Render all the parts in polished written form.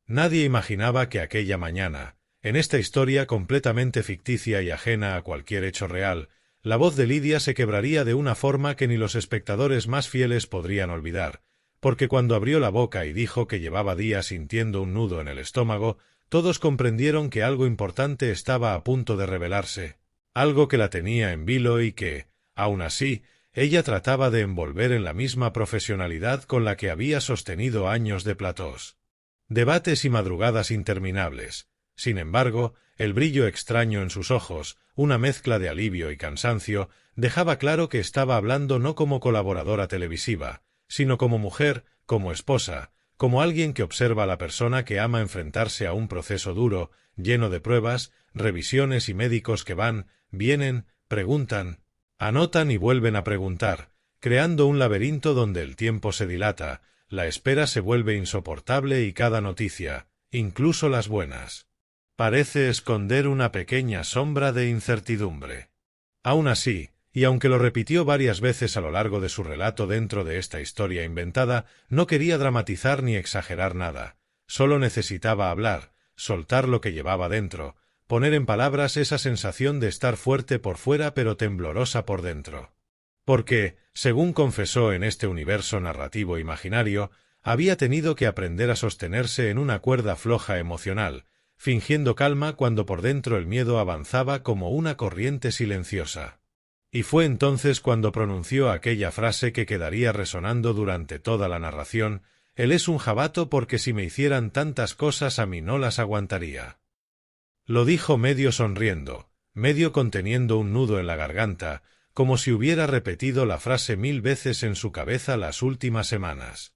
Nadie imaginaba que aquella mañana, en esta historia completamente ficticia y ajena a cualquier hecho real, la voz de Lidia se quebraría de una forma que ni los espectadores más fieles podrían olvidar, porque cuando abrió la boca y dijo que llevaba días sintiendo un nudo en el estómago, todos comprendieron que algo importante estaba a punto de revelarse, algo que la tenía en vilo y que, aun así, ella trataba de envolver en la misma profesionalidad con la que había sostenido años de platós. Debates y madrugadas interminables. Sin embargo, el brillo extraño en sus ojos, una mezcla de alivio y cansancio, dejaba claro que estaba hablando no como colaboradora televisiva, sino como mujer, como esposa, como alguien que observa a la persona que ama enfrentarse a un proceso duro, lleno de pruebas, revisiones y médicos que van, vienen, preguntan, anotan y vuelven a preguntar, creando un laberinto donde el tiempo se dilata, la espera se vuelve insoportable y cada noticia, incluso las buenas, parece esconder una pequeña sombra de incertidumbre. Aun así, y aunque lo repitió varias veces a lo largo de su relato dentro de esta historia inventada, no quería dramatizar ni exagerar nada. Solo necesitaba hablar, soltar lo que llevaba dentro, poner en palabras esa sensación de estar fuerte por fuera pero temblorosa por dentro. Porque, según confesó en este universo narrativo imaginario, había tenido que aprender a sostenerse en una cuerda floja emocional, fingiendo calma cuando por dentro el miedo avanzaba como una corriente silenciosa. Y fue entonces cuando pronunció aquella frase que quedaría resonando durante toda la narración: «Él es un jabato porque si me hicieran tantas cosas a mí no las aguantaría». Lo dijo medio sonriendo, medio conteniendo un nudo en la garganta, como si hubiera repetido la frase 1000 veces en su cabeza las últimas semanas.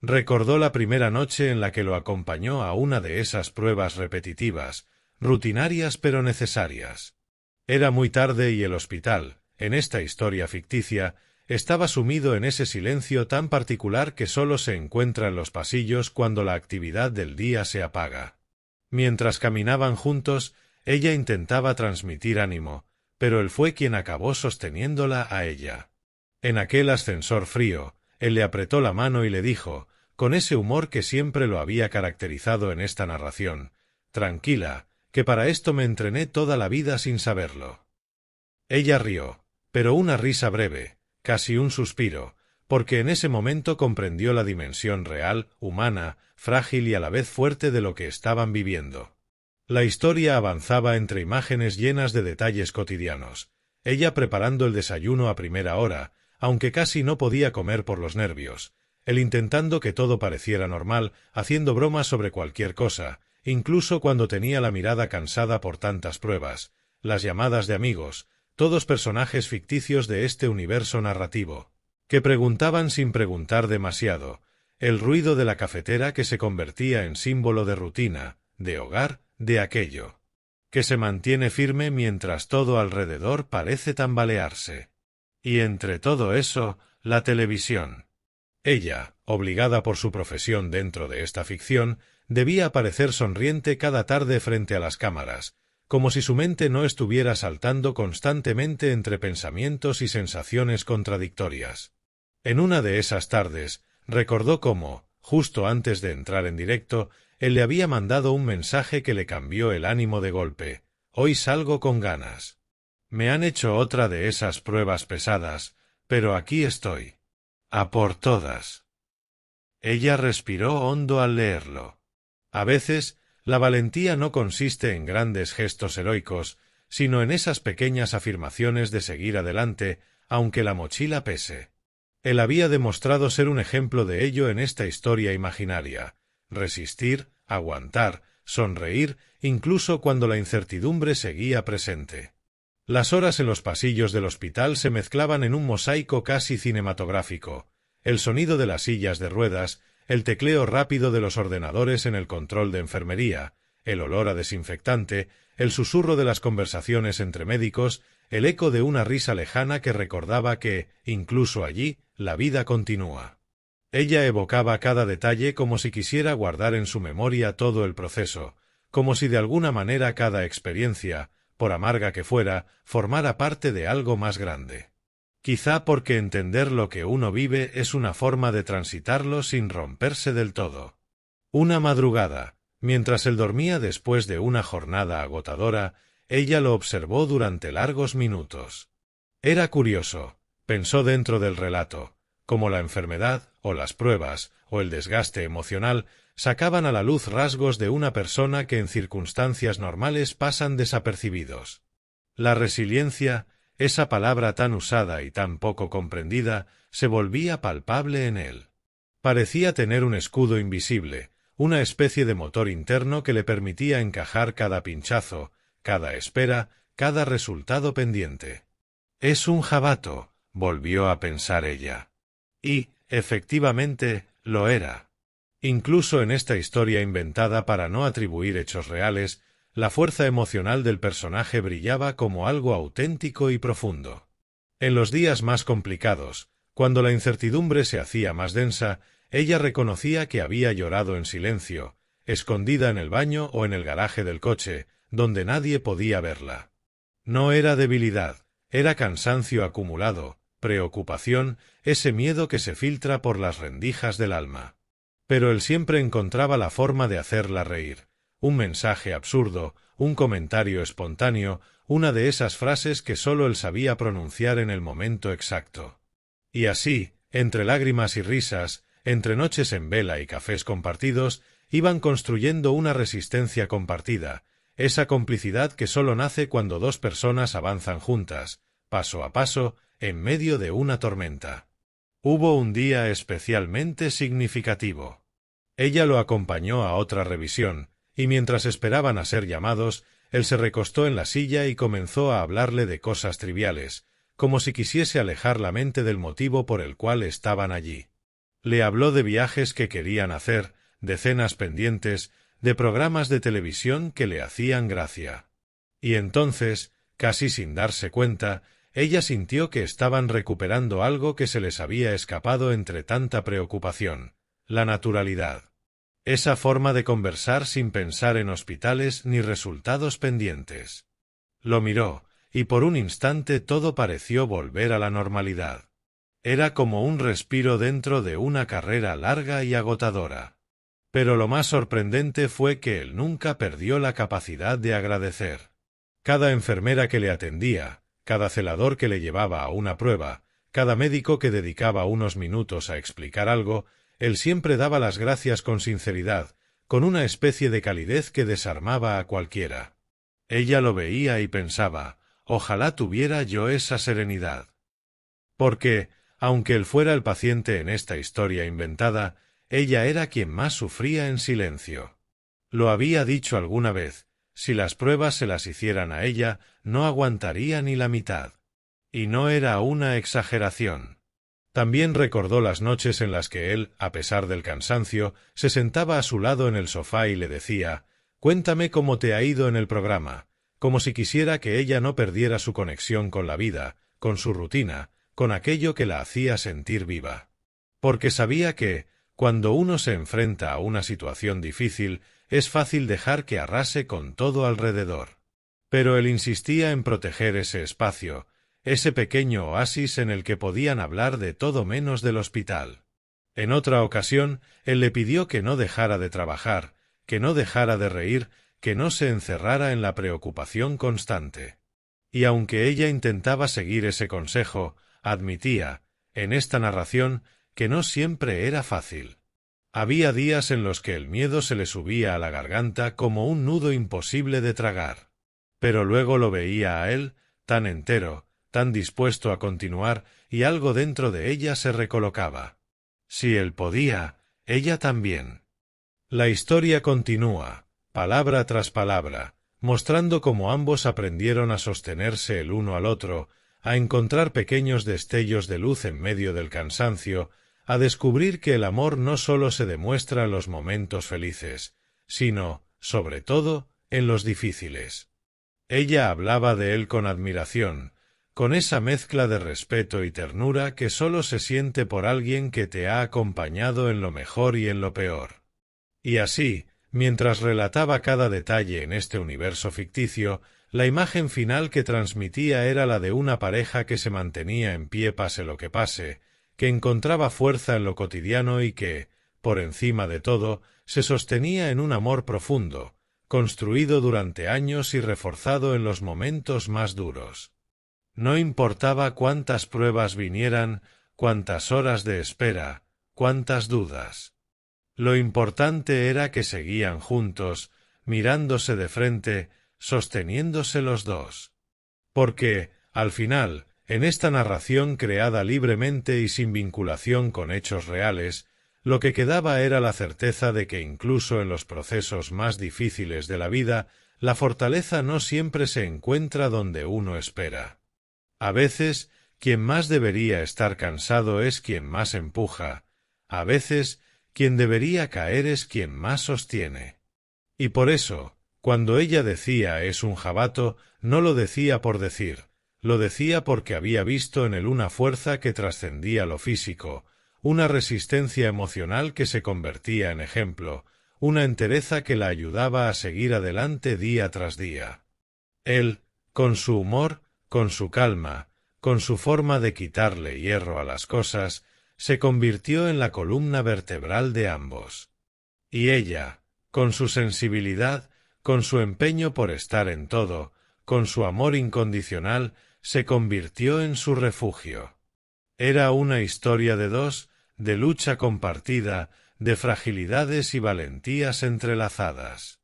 Recordó la primera noche en la que lo acompañó a una de esas pruebas repetitivas, rutinarias pero necesarias. Era muy tarde y el hospital, en esta historia ficticia, estaba sumido en ese silencio tan particular que solo se encuentra en los pasillos cuando la actividad del día se apaga. Mientras caminaban juntos, ella intentaba transmitir ánimo, pero él fue quien acabó sosteniéndola a ella. En aquel ascensor frío, él le apretó la mano y le dijo, con ese humor que siempre lo había caracterizado en esta narración: «Tranquila, que para esto me entrené toda la vida sin saberlo». Ella rió, pero una risa breve, casi un suspiro, porque en ese momento comprendió la dimensión real, humana, frágil y a la vez fuerte de lo que estaban viviendo. La historia avanzaba entre imágenes llenas de detalles cotidianos, ella preparando el desayuno a primera hora, aunque casi no podía comer por los nervios, él intentando que todo pareciera normal, haciendo bromas sobre cualquier cosa, incluso cuando tenía la mirada cansada por tantas pruebas, las llamadas de amigos, todos personajes ficticios de este universo narrativo, que preguntaban sin preguntar demasiado, el ruido de la cafetera que se convertía en símbolo de rutina, de hogar, de aquello que se mantiene firme mientras todo alrededor parece tambalearse. Y entre todo eso, la televisión. Ella, obligada por su profesión dentro de esta ficción, debía aparecer sonriente cada tarde frente a las cámaras, como si su mente no estuviera saltando constantemente entre pensamientos y sensaciones contradictorias. En una de esas tardes, recordó cómo, justo antes de entrar en directo, él le había mandado un mensaje que le cambió el ánimo de golpe: «Hoy salgo con ganas. Me han hecho otra de esas pruebas pesadas, pero aquí estoy. A por todas». Ella respiró hondo al leerlo. A veces, la valentía no consiste en grandes gestos heroicos, sino en esas pequeñas afirmaciones de seguir adelante, aunque la mochila pese. Él había demostrado ser un ejemplo de ello en esta historia imaginaria: resistir, aguantar, sonreír, incluso cuando la incertidumbre seguía presente. Las horas en los pasillos del hospital se mezclaban en un mosaico casi cinematográfico: el sonido de las sillas de ruedas, el tecleo rápido de los ordenadores en el control de enfermería, el olor a desinfectante, el susurro de las conversaciones entre médicos, el eco de una risa lejana que recordaba que, incluso allí, la vida continúa. Ella evocaba cada detalle como si quisiera guardar en su memoria todo el proceso, como si de alguna manera cada experiencia, por amarga que fuera, formara parte de algo más grande. Quizá porque entender lo que uno vive es una forma de transitarlo sin romperse del todo. Una madrugada, Mientras él dormía después de una jornada agotadora, ella lo observó durante largos minutos. Era curioso, pensó dentro del relato, cómo la enfermedad, o las pruebas, o el desgaste emocional sacaban a la luz rasgos de una persona que en circunstancias normales pasan desapercibidos. La resiliencia, esa palabra tan usada y tan poco comprendida, se volvía palpable en él. Parecía tener un escudo invisible, una especie de motor interno que le permitía encajar cada pinchazo, cada espera, cada resultado pendiente. «Es un jabato», volvió a pensar ella. Y, efectivamente, lo era. Incluso en esta historia inventada para no atribuir hechos reales, la fuerza emocional del personaje brillaba como algo auténtico y profundo. En los días más complicados, cuando la incertidumbre se hacía más densa, ella reconocía que había llorado en silencio, escondida en el baño o en el garaje del coche, donde nadie podía verla. No era debilidad, era cansancio acumulado, preocupación, ese miedo que se filtra por las rendijas del alma. Pero él siempre encontraba la forma de hacerla reír. Un mensaje absurdo, un comentario espontáneo, una de esas frases que sólo él sabía pronunciar en el momento exacto. Y así, entre lágrimas y risas, entre noches en vela y cafés compartidos, iban construyendo una resistencia compartida, esa complicidad que sólo nace cuando dos personas avanzan juntas, paso a paso, en medio de una tormenta. Hubo un día especialmente significativo. Ella lo acompañó a otra revisión, y mientras esperaban a ser llamados, él se recostó en la silla y comenzó a hablarle de cosas triviales, como si quisiese alejar la mente del motivo por el cual estaban allí. Le habló de viajes que querían hacer, de cenas pendientes, de programas de televisión que le hacían gracia. Y entonces, casi sin darse cuenta, ella sintió que estaban recuperando algo que se les había escapado entre tanta preocupación: la naturalidad. Esa forma de conversar sin pensar en hospitales ni resultados pendientes. Lo miró, y por un instante todo pareció volver a la normalidad. Era como un respiro dentro de una carrera larga y agotadora. Pero lo más sorprendente fue que él nunca perdió la capacidad de agradecer. Cada enfermera que le atendía, cada celador que le llevaba a una prueba, cada médico que dedicaba unos minutos a explicar algo, él siempre daba las gracias con sinceridad, con una especie de calidez que desarmaba a cualquiera. Ella lo veía y pensaba, ojalá tuviera yo esa serenidad. Porque, aunque él fuera el paciente en esta historia inventada, ella era quien más sufría en silencio. Lo había dicho alguna vez, si las pruebas se las hicieran a ella, no aguantaría ni la mitad. Y no era una exageración. También recordó las noches en las que él, a pesar del cansancio, se sentaba a su lado en el sofá y le decía, «Cuéntame cómo te ha ido en el programa», como si quisiera que ella no perdiera su conexión con la vida, con su rutina, con aquello que la hacía sentir viva. Porque sabía que, cuando uno se enfrenta a una situación difícil, es fácil dejar que arrase con todo alrededor. Pero él insistía en proteger ese espacio, ese pequeño oasis en el que podían hablar de todo menos del hospital. En otra ocasión, él le pidió que no dejara de trabajar, que no dejara de reír, que no se encerrara en la preocupación constante. Y aunque ella intentaba seguir ese consejo, admitía, en esta narración, que no siempre era fácil. Había días en los que el miedo se le subía a la garganta como un nudo imposible de tragar. Pero luego lo veía a él, tan entero, tan dispuesto a continuar, y algo dentro de ella se recolocaba. Si él podía, ella también. La historia continúa, palabra tras palabra, mostrando cómo ambos aprendieron a sostenerse el uno al otro, a encontrar pequeños destellos de luz en medio del cansancio, a descubrir que el amor no sólo se demuestra en los momentos felices, sino, sobre todo, en los difíciles. Ella hablaba de él con admiración, con esa mezcla de respeto y ternura que sólo se siente por alguien que te ha acompañado en lo mejor y en lo peor. Y así, mientras relataba cada detalle en este universo ficticio, la imagen final que transmitía era la de una pareja que se mantenía en pie pase lo que pase, que encontraba fuerza en lo cotidiano y que, por encima de todo, se sostenía en un amor profundo, construido durante años y reforzado en los momentos más duros. No importaba cuántas pruebas vinieran, cuántas horas de espera, cuántas dudas. Lo importante era que seguían juntos, mirándose de frente, sosteniéndose los dos. Porque, al final, en esta narración creada libremente y sin vinculación con hechos reales, lo que quedaba era la certeza de que incluso en los procesos más difíciles de la vida, la fortaleza no siempre se encuentra donde uno espera. A veces, quien más debería estar cansado es quien más empuja. A veces, quien debería caer es quien más sostiene. Y por eso, cuando ella decía es un jabato, no lo decía por decir, lo decía porque había visto en él una fuerza que trascendía lo físico, una resistencia emocional que se convertía en ejemplo, una entereza que la ayudaba a seguir adelante día tras día. Él, con su humor, con su calma, con su forma de quitarle hierro a las cosas, se convirtió en la columna vertebral de ambos. Y ella, con su sensibilidad, con su empeño por estar en todo, con su amor incondicional, se convirtió en su refugio. Era una historia de dos, de lucha compartida, de fragilidades y valentías entrelazadas.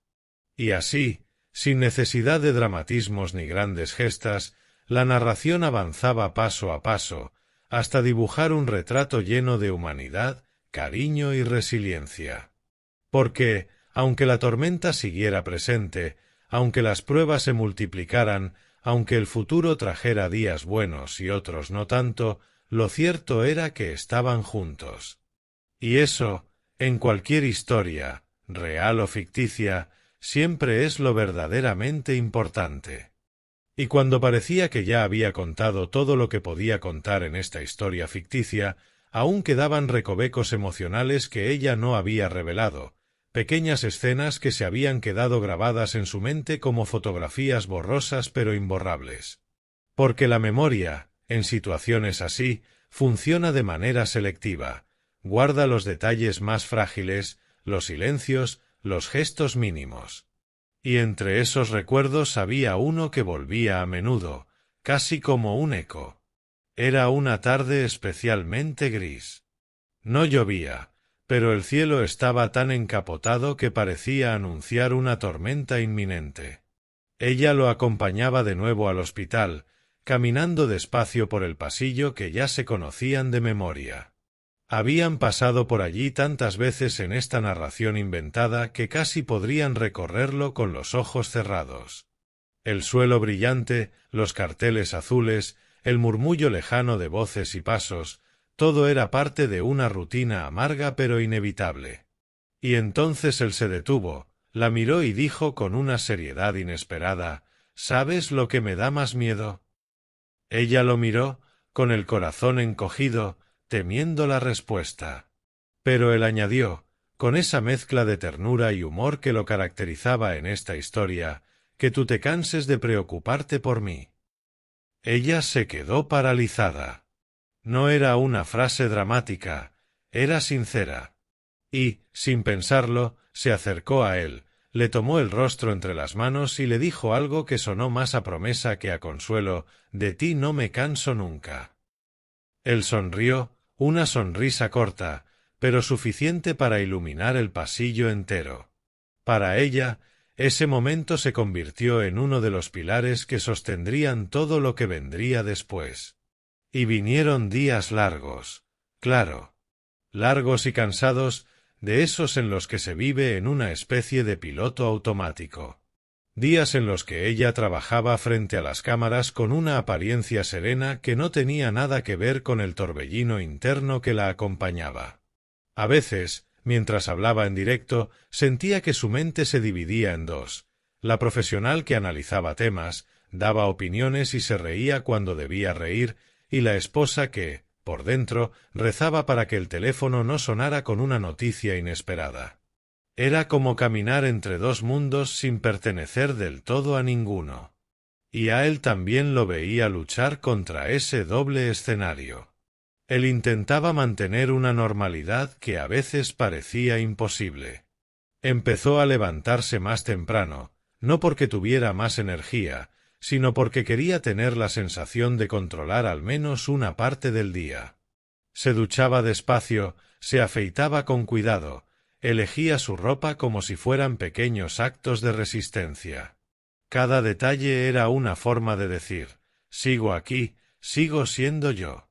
Y así, sin necesidad de dramatismos ni grandes gestas, la narración avanzaba paso a paso, hasta dibujar un retrato lleno de humanidad, cariño y resiliencia. Porque, aunque la tormenta siguiera presente, aunque las pruebas se multiplicaran, aunque el futuro trajera días buenos y otros no tanto, lo cierto era que estaban juntos. Y eso, en cualquier historia, real o ficticia, siempre es lo verdaderamente importante. Y cuando parecía que ya había contado todo lo que podía contar en esta historia ficticia, aún quedaban recovecos emocionales que ella no había revelado, pequeñas escenas que se habían quedado grabadas en su mente como fotografías borrosas pero imborrables. Porque la memoria, en situaciones así, funciona de manera selectiva, guarda los detalles más frágiles, los silencios, los gestos mínimos. Y entre esos recuerdos había uno que volvía a menudo, casi como un eco. Era una tarde especialmente gris. No llovía, pero el cielo estaba tan encapotado que parecía anunciar una tormenta inminente. Ella lo acompañaba de nuevo al hospital, caminando despacio por el pasillo que ya se conocían de memoria. Habían pasado por allí tantas veces en esta narración inventada que casi podrían recorrerlo con los ojos cerrados. El suelo brillante, los carteles azules, el murmullo lejano de voces y pasos, todo era parte de una rutina amarga pero inevitable. Y entonces él se detuvo, la miró y dijo con una seriedad inesperada, ¿sabes lo que me da más miedo? Ella lo miró, con el corazón encogido, temiendo la respuesta. Pero él añadió, con esa mezcla de ternura y humor que lo caracterizaba en esta historia, que tú te canses de preocuparte por mí. Ella se quedó paralizada. No era una frase dramática, era sincera. Y, sin pensarlo, se acercó a él, le tomó el rostro entre las manos y le dijo algo que sonó más a promesa que a consuelo, de ti no me canso nunca. Él sonrió, una sonrisa corta, pero suficiente para iluminar el pasillo entero. Para ella, ese momento se convirtió en uno de los pilares que sostendrían todo lo que vendría después. Y vinieron días largos, claro, largos y cansados, de esos en los que se vive en una especie de piloto automático. Días en los que ella trabajaba frente a las cámaras con una apariencia serena que no tenía nada que ver con el torbellino interno que la acompañaba. A veces, mientras hablaba en directo, sentía que su mente se dividía en dos: la profesional que analizaba temas, daba opiniones y se reía cuando debía reír, y la esposa que, por dentro, rezaba para que el teléfono no sonara con una noticia inesperada. Era como caminar entre dos mundos sin pertenecer del todo a ninguno. Y a él también lo veía luchar contra ese doble escenario. Él intentaba mantener una normalidad que a veces parecía imposible. Empezó a levantarse más temprano, no porque tuviera más energía, sino porque quería tener la sensación de controlar al menos una parte del día. Se duchaba despacio, se afeitaba con cuidado, elegía su ropa como si fueran pequeños actos de resistencia. Cada detalle era una forma de decir, sigo aquí, sigo siendo yo.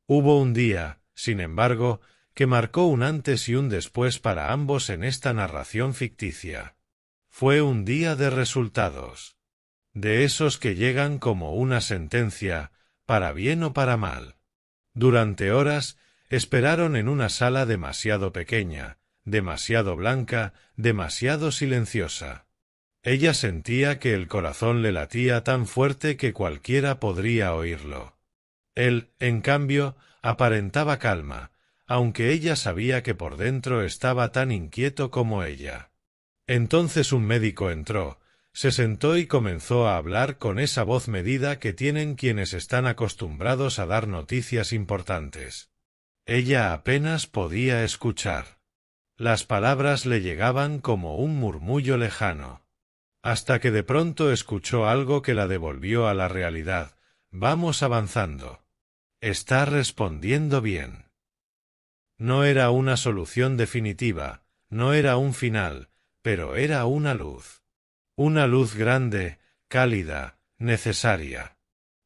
Hubo un día, sin embargo, que marcó un antes y un después para ambos en esta narración ficticia. Fue un día de resultados. De esos que llegan como una sentencia, para bien o para mal. Durante horas, esperaron en una sala demasiado pequeña, demasiado blanca, demasiado silenciosa. Ella sentía que el corazón le latía tan fuerte que cualquiera podría oírlo. Él, en cambio, aparentaba calma, aunque ella sabía que por dentro estaba tan inquieto como ella. Entonces un médico entró, se sentó y comenzó a hablar con esa voz medida que tienen quienes están acostumbrados a dar noticias importantes. Ella apenas podía escuchar. Las palabras le llegaban como un murmullo lejano. Hasta que de pronto escuchó algo que la devolvió a la realidad. Vamos avanzando. Está respondiendo bien. No era una solución definitiva, no era un final, pero era una luz. Una luz grande, cálida, necesaria.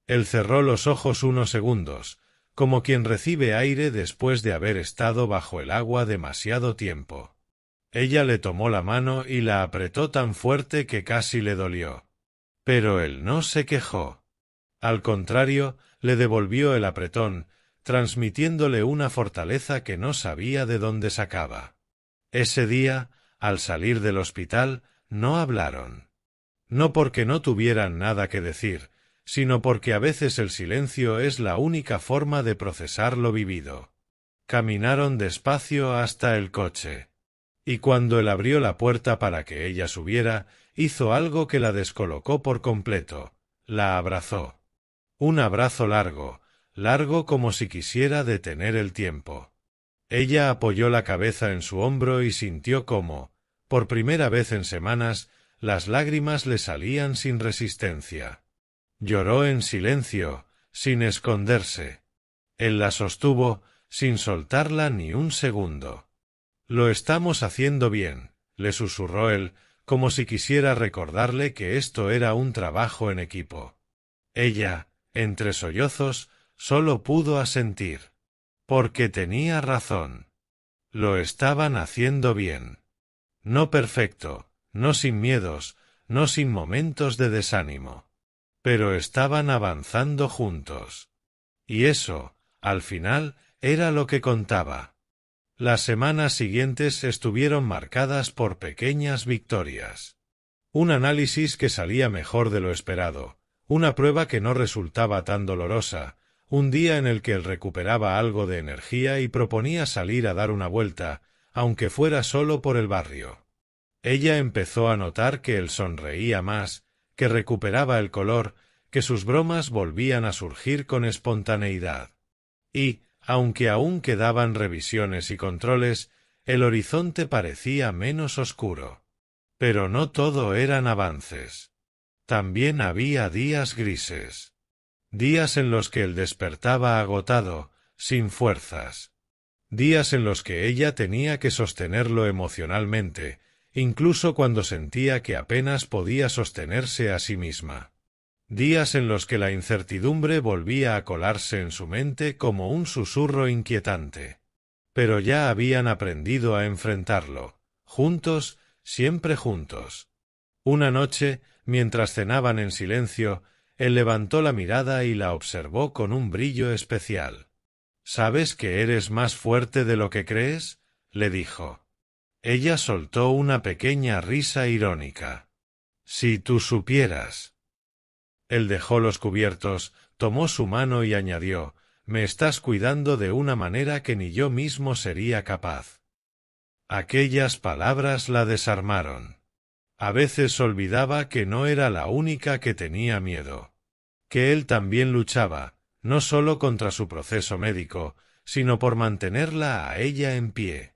Él cerró los ojos unos segundos, como quien recibe aire después de haber estado bajo el agua demasiado tiempo. Ella le tomó la mano y la apretó tan fuerte que casi le dolió. Pero él no se quejó. Al contrario, le devolvió el apretón, transmitiéndole una fortaleza que no sabía de dónde sacaba. Ese día, al salir del hospital, no hablaron. No porque no tuvieran nada que decir, sino porque a veces el silencio es la única forma de procesar lo vivido. Caminaron despacio hasta el coche. Y cuando él abrió la puerta para que ella subiera, hizo algo que la descolocó por completo. La abrazó. Un abrazo largo, largo como si quisiera detener el tiempo. Ella apoyó la cabeza en su hombro y sintió cómo, por primera vez en semanas, las lágrimas le salían sin resistencia. Lloró en silencio, sin esconderse. Él la sostuvo, sin soltarla ni un segundo. Lo estamos haciendo bien, le susurró él, como si quisiera recordarle que esto era un trabajo en equipo. Ella, entre sollozos, solo pudo asentir. Porque tenía razón. Lo estaban haciendo bien. No perfecto, no sin miedos, no sin momentos de desánimo. Pero estaban avanzando juntos. Y eso, al final, era lo que contaba. Las semanas siguientes estuvieron marcadas por pequeñas victorias. Un análisis que salía mejor de lo esperado, una prueba que no resultaba tan dolorosa, un día en el que él recuperaba algo de energía y proponía salir a dar una vuelta, aunque fuera solo por el barrio. Ella empezó a notar que él sonreía más, que recuperaba el color, que sus bromas volvían a surgir con espontaneidad. Y, aunque aún quedaban revisiones y controles, el horizonte parecía menos oscuro. Pero no todo eran avances. También había días grises. Días en los que él despertaba agotado, sin fuerzas. Días en los que ella tenía que sostenerlo emocionalmente, incluso cuando sentía que apenas podía sostenerse a sí misma. Días en los que la incertidumbre volvía a colarse en su mente como un susurro inquietante. Pero ya habían aprendido a enfrentarlo, juntos, siempre juntos. Una noche, mientras cenaban en silencio, él levantó la mirada y la observó con un brillo especial. «¿Sabes que eres más fuerte de lo que crees?», le dijo. Ella soltó una pequeña risa irónica. «Si tú supieras». Él dejó los cubiertos, tomó su mano y añadió, «Me estás cuidando de una manera que ni yo mismo sería capaz». Aquellas palabras la desarmaron. A veces olvidaba que no era la única que tenía miedo. Que él también luchaba, no solo contra su proceso médico, sino por mantenerla a ella en pie.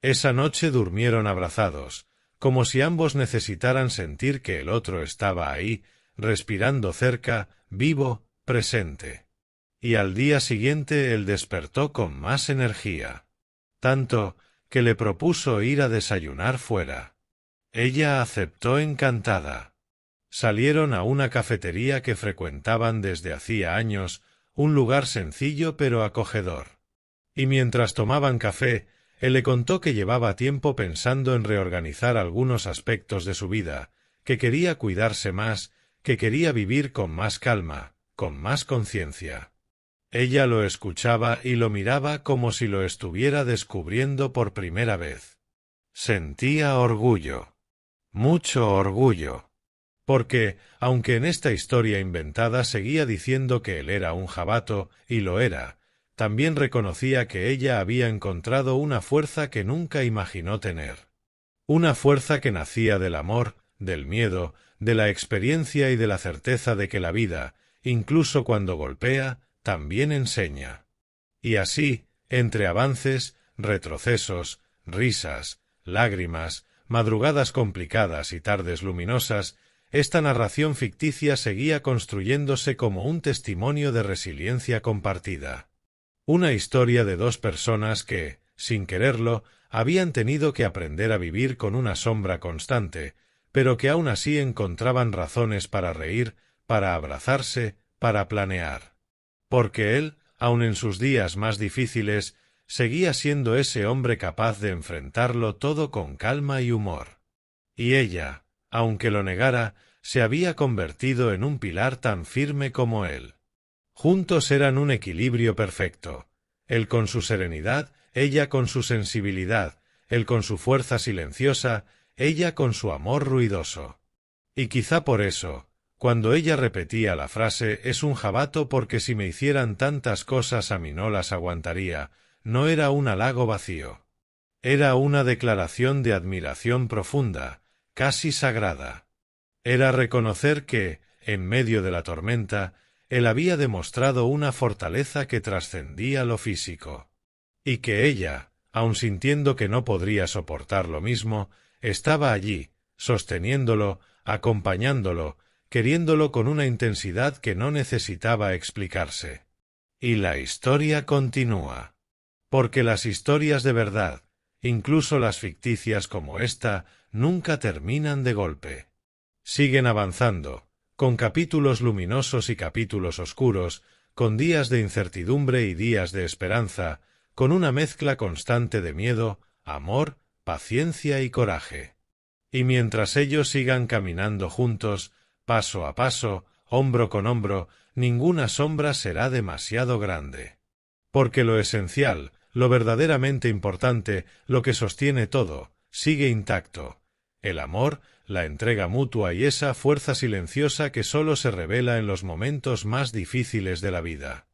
Esa noche durmieron abrazados, como si ambos necesitaran sentir que el otro estaba ahí, respirando cerca, vivo, presente. Y al día siguiente él despertó con más energía. Tanto, que le propuso ir a desayunar fuera. Ella aceptó encantada. Salieron a una cafetería que frecuentaban desde hacía años, un lugar sencillo pero acogedor. Y mientras tomaban café, él le contó que llevaba tiempo pensando en reorganizar algunos aspectos de su vida, que quería cuidarse más, que quería vivir con más calma, con más conciencia. Ella lo escuchaba y lo miraba como si lo estuviera descubriendo por primera vez. Sentía orgullo. Mucho orgullo. Porque, aunque en esta historia inventada seguía diciendo que él era un jabato, y lo era, también reconocía que ella había encontrado una fuerza que nunca imaginó tener. Una fuerza que nacía del amor, del miedo, de la experiencia y de la certeza de que la vida, incluso cuando golpea, también enseña. Y así, entre avances, retrocesos, risas, lágrimas, madrugadas complicadas y tardes luminosas, esta narración ficticia seguía construyéndose como un testimonio de resiliencia compartida. Una historia de dos personas que, sin quererlo, habían tenido que aprender a vivir con una sombra constante, pero que aún así encontraban razones para reír, para abrazarse, para planear. Porque él, aun en sus días más difíciles, seguía siendo ese hombre capaz de enfrentarlo todo con calma y humor. Y ella, aunque lo negara, se había convertido en un pilar tan firme como él. Juntos eran un equilibrio perfecto, él con su serenidad, ella con su sensibilidad, él con su fuerza silenciosa, ella con su amor ruidoso. Y quizá por eso, cuando ella repetía la frase «es un jabato porque si me hicieran tantas cosas a mí no las aguantaría», no era un halago vacío. Era una declaración de admiración profunda, casi sagrada. Era reconocer que, en medio de la tormenta, él había demostrado una fortaleza que trascendía lo físico. Y que ella, aun sintiendo que no podría soportar lo mismo, estaba allí, sosteniéndolo, acompañándolo, queriéndolo con una intensidad que no necesitaba explicarse. Y la historia continúa. Porque las historias de verdad, incluso las ficticias como esta, nunca terminan de golpe. Siguen avanzando, con capítulos luminosos y capítulos oscuros, con días de incertidumbre y días de esperanza, con una mezcla constante de miedo, amor, paciencia y coraje. Y mientras ellos sigan caminando juntos, paso a paso, hombro con hombro, ninguna sombra será demasiado grande. Porque lo esencial, lo verdaderamente importante, lo que sostiene todo, sigue intacto. El amor, la entrega mutua y esa fuerza silenciosa que sólo se revela en los momentos más difíciles de la vida.